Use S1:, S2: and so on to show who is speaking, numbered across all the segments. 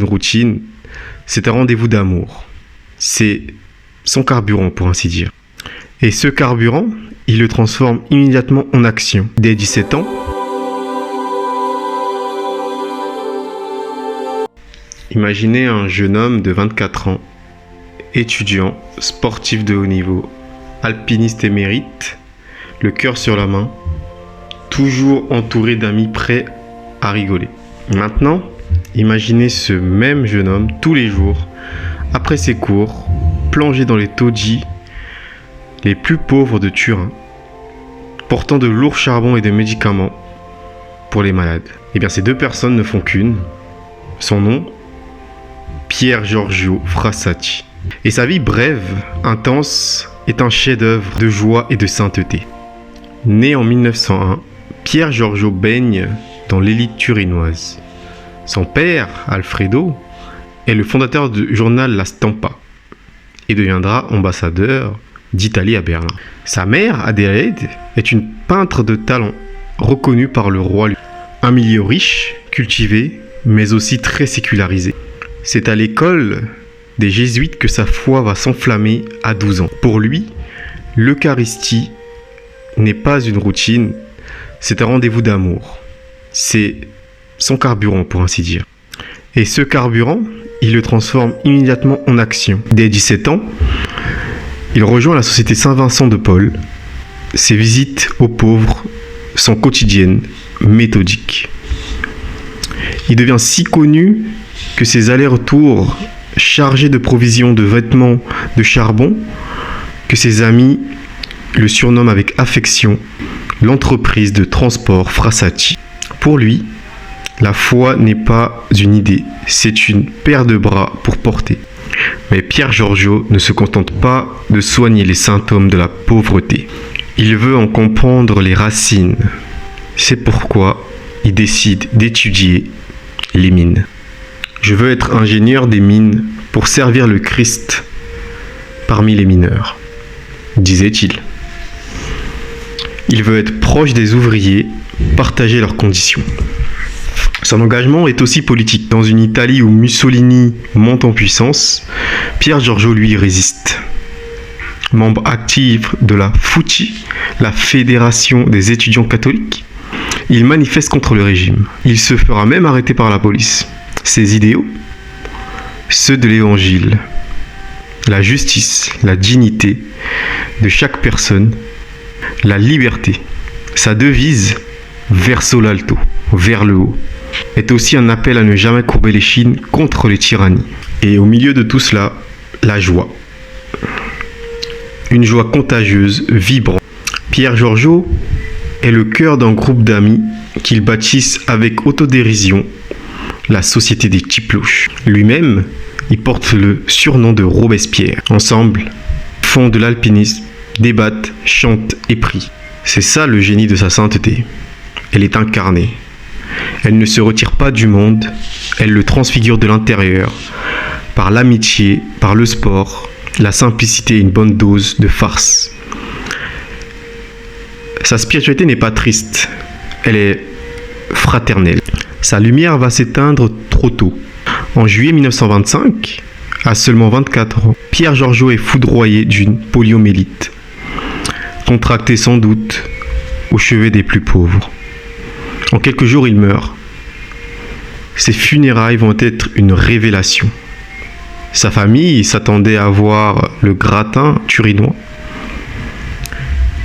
S1: une routine, c'est un rendez-vous d'amour. C'est son carburant, pour ainsi dire. Et ce carburant, il le transforme immédiatement en action. Dès 17 ans, imaginez un jeune homme de 24 ans, étudiant, sportif de haut niveau, alpiniste émérite, le cœur sur la main, toujours entouré d'amis prêts à rigoler. Maintenant, imaginez ce même jeune homme tous les jours, après ses cours, plongé dans les taudis les plus pauvres de Turin, portant de lourds charbons et des médicaments pour les malades. Eh bien, ces deux personnes ne font qu'une. Son nom, Pier Giorgio Frassati. Et sa vie brève, intense, est un chef-d'œuvre de joie et de sainteté. Né en 1901, Pier Giorgio baigne dans l'élite turinoise. Son père, Alfredo, est le fondateur du journal La Stampa et deviendra ambassadeur d'Italie à Berlin. Sa mère, Adélaïde, est une peintre de talent reconnue par le roi. Un milieu riche, cultivé, mais aussi très sécularisé. C'est à l'école des jésuites que sa foi va s'enflammer à 12 ans. Pour lui, l'Eucharistie n'est pas une routine, c'est un rendez-vous d'amour. C'est son carburant, pour ainsi dire. Et ce carburant, il le transforme immédiatement en action. Dès 17 ans, il rejoint la Société Saint-Vincent de Paul. Ses visites aux pauvres sont quotidiennes, méthodiques. Il devient si connu que ses allers-retours chargés de provisions de vêtements de charbon, que ses amis le surnomment avec affection l'entreprise de transport Frassati. Pour lui, la foi n'est pas une idée, c'est une paire de bras pour porter. Mais Pier Giorgio ne se contente pas de soigner les symptômes de la pauvreté. Il veut en comprendre les racines. C'est pourquoi il décide d'étudier les mines. Je veux être ingénieur des mines pour servir le Christ parmi les mineurs, disait-il. Il veut être proche des ouvriers, partager leurs conditions. Son engagement est aussi politique. Dans une Italie où Mussolini monte en puissance, Pier Giorgio lui résiste. Membre actif de la FUCI, la Fédération des étudiants catholiques, il manifeste contre le régime. Il se fera même arrêter par la police. Ses idéaux, ceux de l'Évangile, la justice, la dignité de chaque personne, la liberté. Sa devise, verso l'alto, vers le haut, est aussi un appel à ne jamais courber l'échine contre les tyrannies. Et au milieu de tout cela, la joie. Une joie contagieuse, vibrante. Pier Giorgio est le cœur d'un groupe d'amis qu'ils bâtissent avec autodérision la Société des Tiplouches. Lui-même, il porte le surnom de Robespierre. Ensemble, font de l'alpinisme, débattent, chantent et prient. C'est ça le génie de sa sainteté. Elle est incarnée. Elle ne se retire pas du monde, elle le transfigure de l'intérieur, par l'amitié, par le sport, la simplicité et une bonne dose de farce. Sa spiritualité n'est pas triste, elle est fraternelle. Sa lumière va s'éteindre trop tôt. En juillet 1925, à seulement 24 ans, Pier Giorgio est foudroyé d'une poliomyélite, contractée sans doute au chevet des plus pauvres. En quelques jours, il meurt. Ses funérailles vont être une révélation. Sa famille s'attendait à voir le gratin turinois.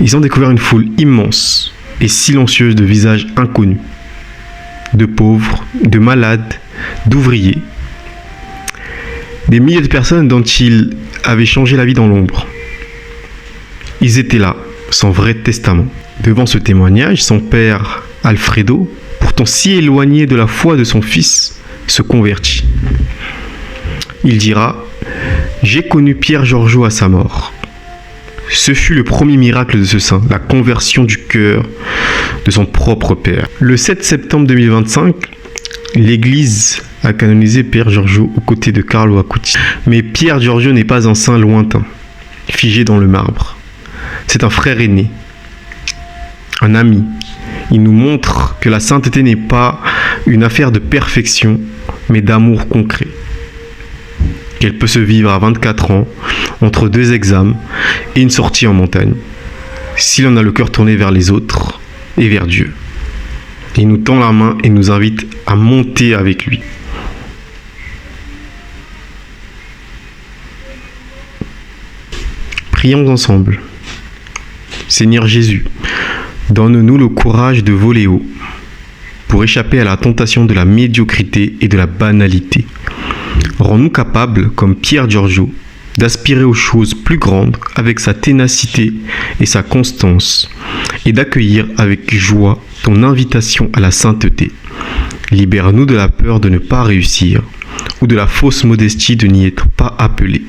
S1: Ils ont découvert une foule immense et silencieuse de visages inconnus, de pauvres, de malades, d'ouvriers, des milliers de personnes dont il avait changé la vie dans l'ombre. Ils étaient là, sans vrai testament. Devant ce témoignage, son père, Alfredo, pourtant si éloigné de la foi de son fils, se convertit. Il dira « J'ai connu Pier Giorgio à sa mort. Ce fut le premier miracle de ce saint, la conversion du cœur de son propre père. » Le 7 septembre 2025, l'Église a canonisé Pier Giorgio aux côtés de Carlo Acutis. Mais Pier Giorgio n'est pas un saint lointain, figé dans le marbre. C'est un frère aîné, un ami. Il nous montre que la sainteté n'est pas une affaire de perfection, mais d'amour concret. Qu'elle peut se vivre à 24 ans, entre 2 examens et une sortie en montagne, si l'on a le cœur tourné vers les autres et vers Dieu. Il nous tend la main et nous invite à monter avec lui. Prions ensemble. Seigneur Jésus, donne-nous le courage de voler haut pour échapper à la tentation de la médiocrité et de la banalité. Rends-nous capables, comme Pierre Giorgio, d'aspirer aux choses plus grandes avec sa ténacité et sa constance, et d'accueillir avec joie ton invitation à la sainteté. Libère-nous de la peur de ne pas réussir, ou de la fausse modestie de n'y être pas appelés.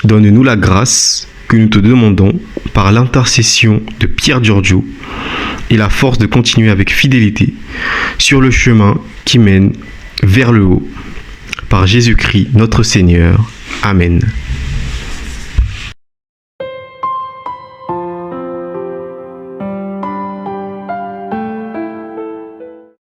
S1: Donne-nous la grâce que nous te demandons par l'intercession de Pierre Giorgio et la force de continuer avec fidélité sur le chemin qui mène vers le haut. Par Jésus-Christ notre Seigneur. Amen.